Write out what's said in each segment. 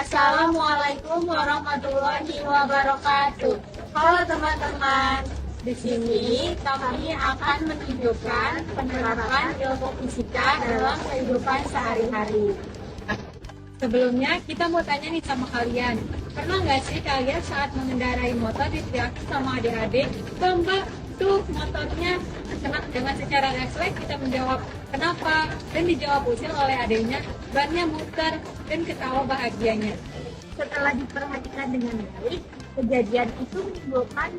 Assalamualaikum warahmatullahi wabarakatuh. Halo teman-teman, di sini kami akan menunjukkan penerapan ilmu fisika dalam kehidupan sehari-hari. Sebelumnya kita mau tanya nih sama kalian, pernah nggak sih kalian saat mengendarai motor diteriakin sama adik-adik, "Mbak, tuh motornya kena," dengan secara refleks kita menjawab kenapa, dan dijawab usil oleh adiknya, "Bannya muter," dan ketawa bahagianya. Setelah diperhatikan dengan baik, kejadian itu menimbulkan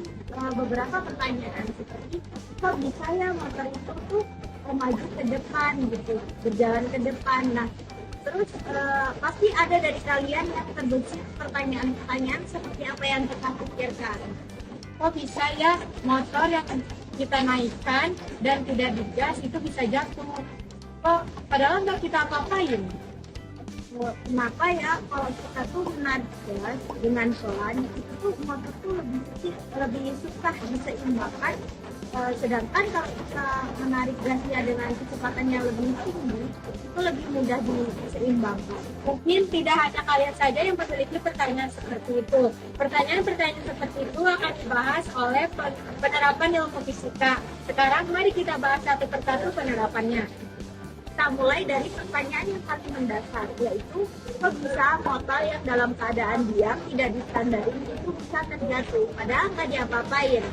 beberapa pertanyaan seperti, kok bisa ya motor itu tuh maju ke depan gitu, berjalan ke depan. Nah, terus pasti ada dari kalian yang terbesit pertanyaan-pertanyaan seperti apa yang kita pikirkan. Kok bisa ya motor yang kita naikkan dan tidak digas itu bisa jatuh? Kok padahal nggak kita apa-apain? Kenapa ya kalau kita tuh menarik gas dengan pelan itu tuh motor tuh lebih susah diseimbangkan, sedangkan kalau kita menarik gasnya dengan kecepatan yang lebih tinggi itu lebih mudah diseimbangkan. Mungkin tidak hanya kalian saja yang memiliki pertanyaan seperti itu. Pertanyaan-pertanyaan seperti itu akan dibahas oleh penerapan ilmu fisika. Sekarang mari kita bahas satu persatu penerapannya. Kita mulai dari pertanyaan yang paling mendasar, yaitu kok bisa motor yang dalam keadaan diam tidak distandarin itu bisa terjatuh padahal nggak diapa-apain?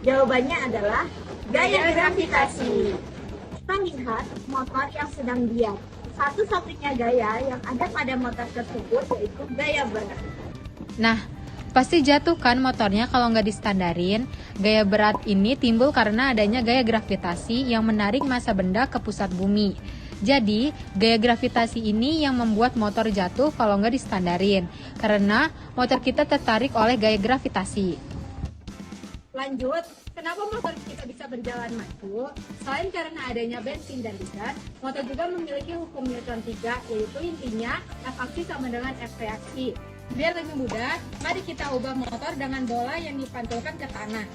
Jawabannya adalah gaya gravitasi. Kita lihat motor yang sedang diam. Satu-satunya gaya yang ada pada motor tersebut yaitu gaya berat. Nah, pasti jatuh kan motornya kalau nggak distandarin. Gaya berat ini timbul karena adanya gaya gravitasi yang menarik massa benda ke pusat bumi. Jadi, gaya gravitasi ini yang membuat motor jatuh kalau nggak distandarin. Karena motor kita tertarik oleh gaya gravitasi. Lanjut, kenapa motor kita bisa berjalan maju? Selain karena adanya bensin dan gas, motor juga memiliki hukum Newton 3, yaitu intinya F aksi sama dengan F reaksi. Biar lebih mudah, mari kita ubah motor dengan bola yang dipantulkan ke tanah.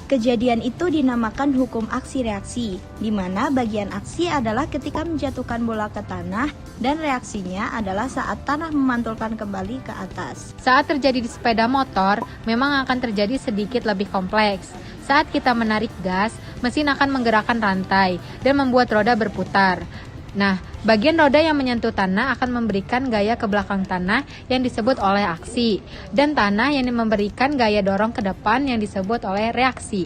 Kejadian itu dinamakan hukum aksi-reaksi, di mana bagian aksi adalah ketika menjatuhkan bola ke tanah dan reaksinya adalah saat tanah memantulkan kembali ke atas. Saat terjadi di sepeda motor, memang akan terjadi sedikit lebih kompleks. Saat kita menarik gas, mesin akan menggerakkan rantai dan membuat roda berputar. Nah, bagian roda yang menyentuh tanah akan memberikan gaya ke belakang tanah yang disebut oleh aksi, dan tanah yang memberikan gaya dorong ke depan yang disebut oleh reaksi.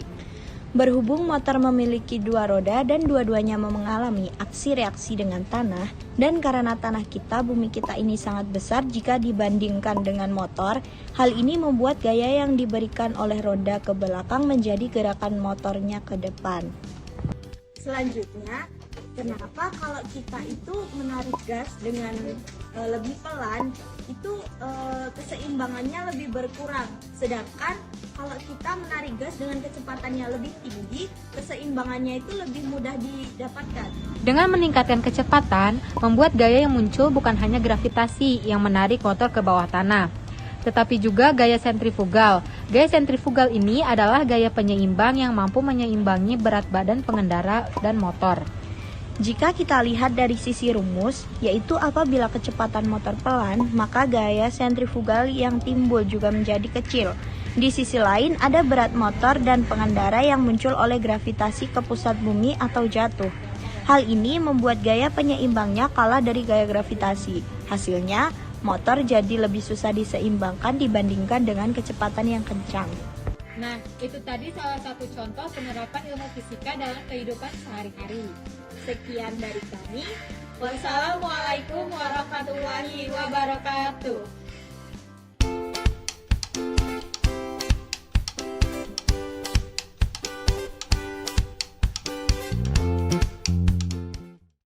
Berhubung motor memiliki dua roda dan dua-duanya mengalami aksi-reaksi dengan tanah, dan karena tanah kita, bumi kita ini sangat besar jika dibandingkan dengan motor, hal ini membuat gaya yang diberikan oleh roda ke belakang menjadi gerakan motornya ke depan. Selanjutnya, kenapa kalau kita itu menarik gas dengan lebih pelan, itu keseimbangannya lebih berkurang. Sedangkan kalau kita menarik gas dengan kecepatannya lebih tinggi, keseimbangannya itu lebih mudah didapatkan. Dengan meningkatkan kecepatan, membuat gaya yang muncul bukan hanya gravitasi yang menarik motor ke bawah tanah, tetapi juga gaya sentrifugal. Gaya sentrifugal ini adalah gaya penyeimbang yang mampu menyeimbangi berat badan pengendara dan motor. Jika kita lihat dari sisi rumus, yaitu apabila kecepatan motor pelan, maka gaya sentrifugal yang timbul juga menjadi kecil. Di sisi lain, ada berat motor dan pengendara yang muncul oleh gravitasi ke pusat bumi atau jatuh. Hal ini membuat gaya penyeimbangnya kalah dari gaya gravitasi. Hasilnya, motor jadi lebih susah diseimbangkan dibandingkan dengan kecepatan yang kencang. Nah, itu tadi salah satu contoh penerapan ilmu fisika dalam kehidupan sehari-hari. Sekian dari kami. Wassalamualaikum warahmatullahi wabarakatuh.